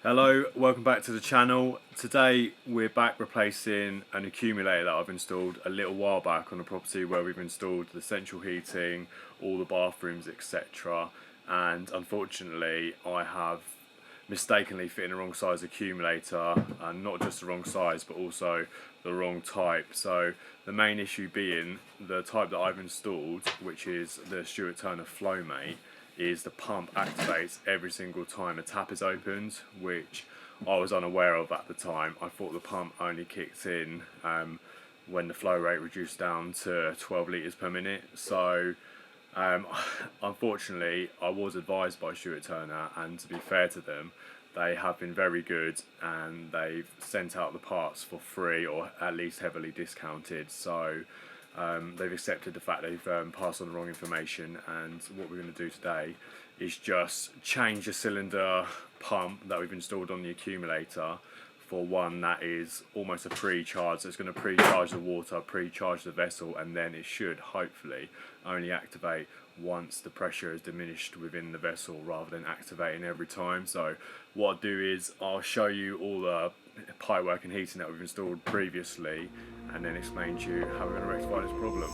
Hello, welcome back to the channel. Today we're back replacing an accumulator that I've installed a little while back on a property where we've installed the central heating, all the bathrooms, etc. And unfortunately I have mistakenly fitted the wrong size accumulator, and not just the wrong size but also the wrong type. So the main issue being the type that I've installed, which is the Stuart Turner Flomate, is the pump activates every single time a tap is opened, which I was unaware of at the time. I thought the pump only kicked in when the flow rate reduced down to 12 litres per minute. So unfortunately I was advised by Stuart Turner, and to be fair to them, they have been very good and they've sent out the parts for free or at least heavily discounted. So they've accepted the fact they've passed on the wrong information, and what we're going to do today is just change the cylinder pump that we've installed on the accumulator for one that is almost a pre-charge. So it's going to pre-charge the water, pre-charge the vessel, and then it should hopefully only activate once the pressure is diminished within the vessel rather than activating every time. So what I'll do is I'll show you all the pipework and heating that we've installed previously, and then explain to you how we're going to rectify this problem.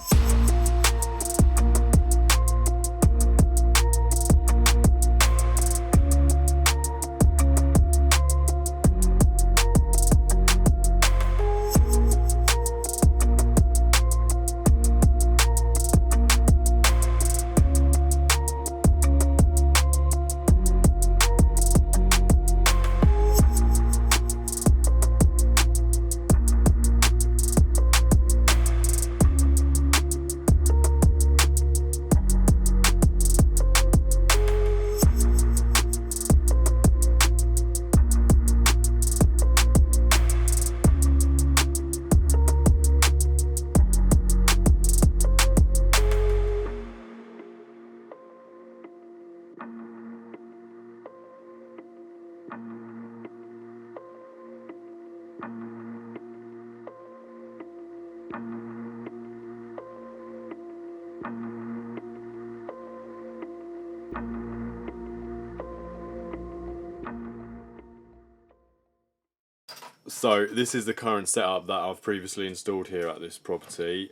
So this is the current setup that I've previously installed here at this property.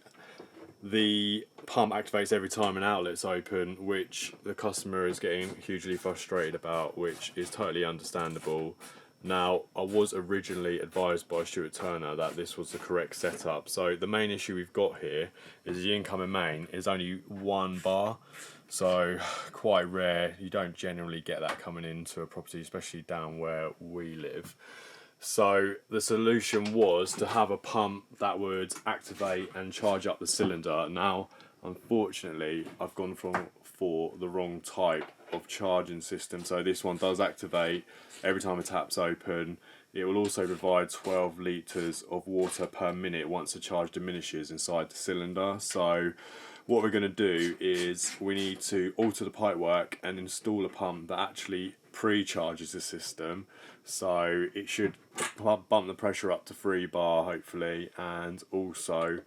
The pump activates every time an outlet's open, which the customer is getting hugely frustrated about, which is totally understandable. Now, I was originally advised by Stuart Turner that this was the correct setup. So the main issue we've got here is the incoming main is only one bar. So quite rare. You don't generally get that coming into a property, especially down where we live. So the solution was to have a pump that would activate and charge up the cylinder. Now, unfortunately, I've gone for the wrong type of charging system. So this one does activate every time a tap's open. It will also provide 12 litres of water per minute once the charge diminishes inside the cylinder. So what we're going to do is we need to alter the pipework and install a pump that actually pre-charges the system, so it should bump the pressure up to 3 bar hopefully, and also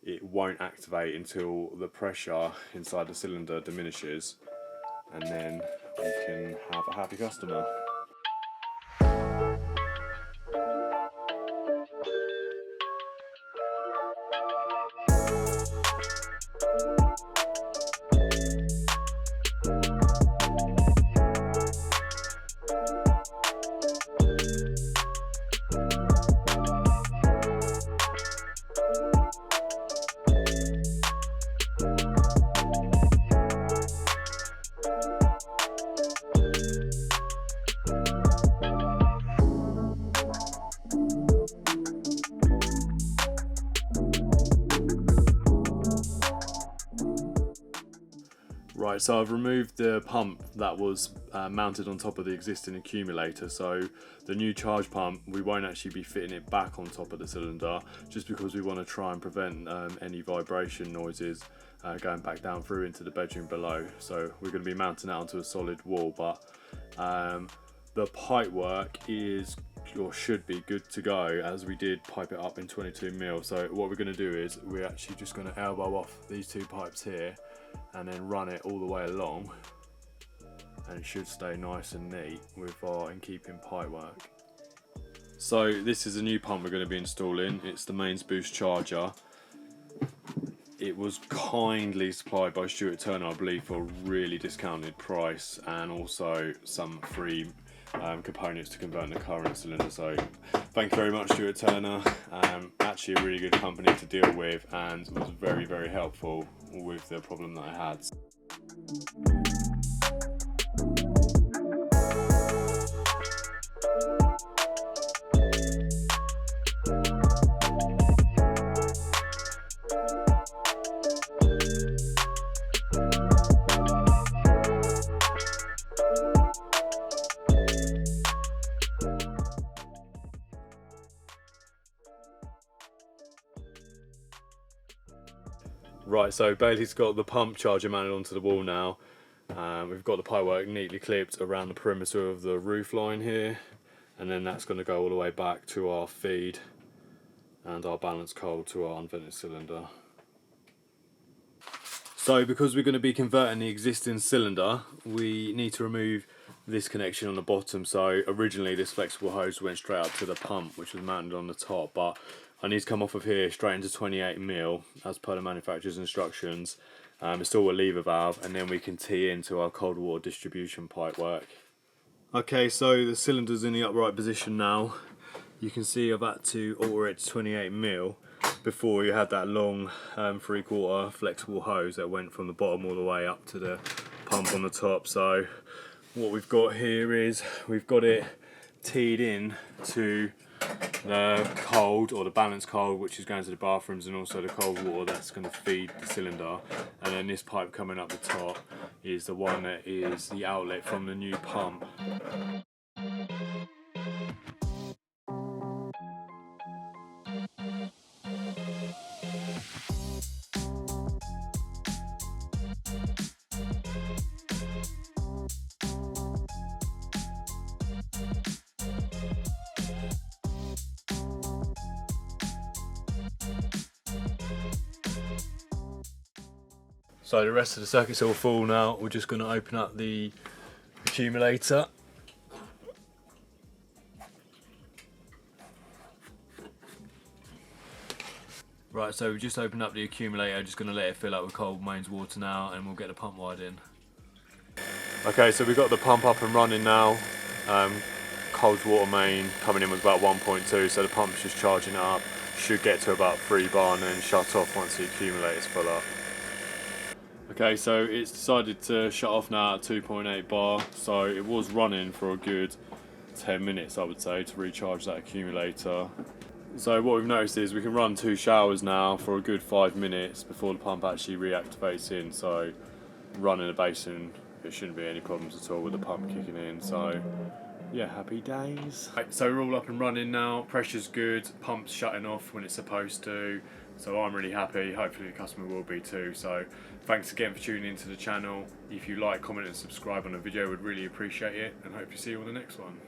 it won't activate until the pressure inside the cylinder diminishes, and then we can have a happy customer. Right, so I've removed the pump that was mounted on top of the existing accumulator. So the new charge pump, we won't actually be fitting it back on top of the cylinder, just because we want to try and prevent any vibration noises going back down through into the bedroom below. So we're going to be mounting that onto a solid wall, but the pipe work is or should be good to go, as we did pipe it up in 22mm. So what we're going to do is we're actually just going to elbow off these two pipes here and then run it all the way along and it should stay nice and neat with our in keeping pipework. So this is a new pump we're going to be installing. It's the mains boost charger. It was kindly supplied by Stuart Turner, I believe, for a really discounted price, and also some free components to convert in the current cylinder. So thank you very much, Stuart Turner. Actually a really good company to deal with, and was very, very helpful with the problem that I had. Right, so Bailey's got the pump charger mounted onto the wall now. We've got the pipework neatly clipped around the perimeter of the roof line here, and then that's going to go all the way back to our feed and our balance cold to our unvented cylinder. So because we're going to be converting the existing cylinder, we need to remove this connection on the bottom. So originally this flexible hose went straight up to the pump, which was mounted on the top, but I need to come off of here straight into 28mm as per the manufacturer's instructions. Install a lever valve, and then we can tee into our cold water distribution pipework. Okay, so the cylinder's in the upright position now. You can see I've had to alter it to 28mm. Before you had that long 3/4 flexible hose that went from the bottom all the way up to the pump on the top. So what we've got here is we've got it teed in to the cold, or the balance cold, which is going to the bathrooms, and also the cold water that's going to feed the cylinder. And then this pipe coming up the top is the one that is the outlet from the new pump. So the rest of the circuit's all full now. We're just going to open up the accumulator. Right, so we've just opened up the accumulator, just going to let it fill up with cold mains water now, and we'll get the pump wired in. Okay, so we've got the pump up and running now. Cold water main coming in with about 1.2, so the pump's just charging it up. Should get to about 3 bar and then shut off once the accumulator's full up. Okay, so it's decided to shut off now at 2.8 bar, so it was running for a good 10 minutes, I would say, to recharge that accumulator. So what we've noticed is we can run 2 showers now for a good 5 minutes before the pump actually reactivates in. So running a basin, there shouldn't be any problems at all with the pump kicking in. So yeah, happy days. Right, so we're all up and running now, pressure's good, pump's shutting off when it's supposed to. So I'm really happy, hopefully the customer will be too. So thanks again for tuning into the channel. If you like, comment and subscribe on the video, we'd really appreciate it, and hope to see you on the next one.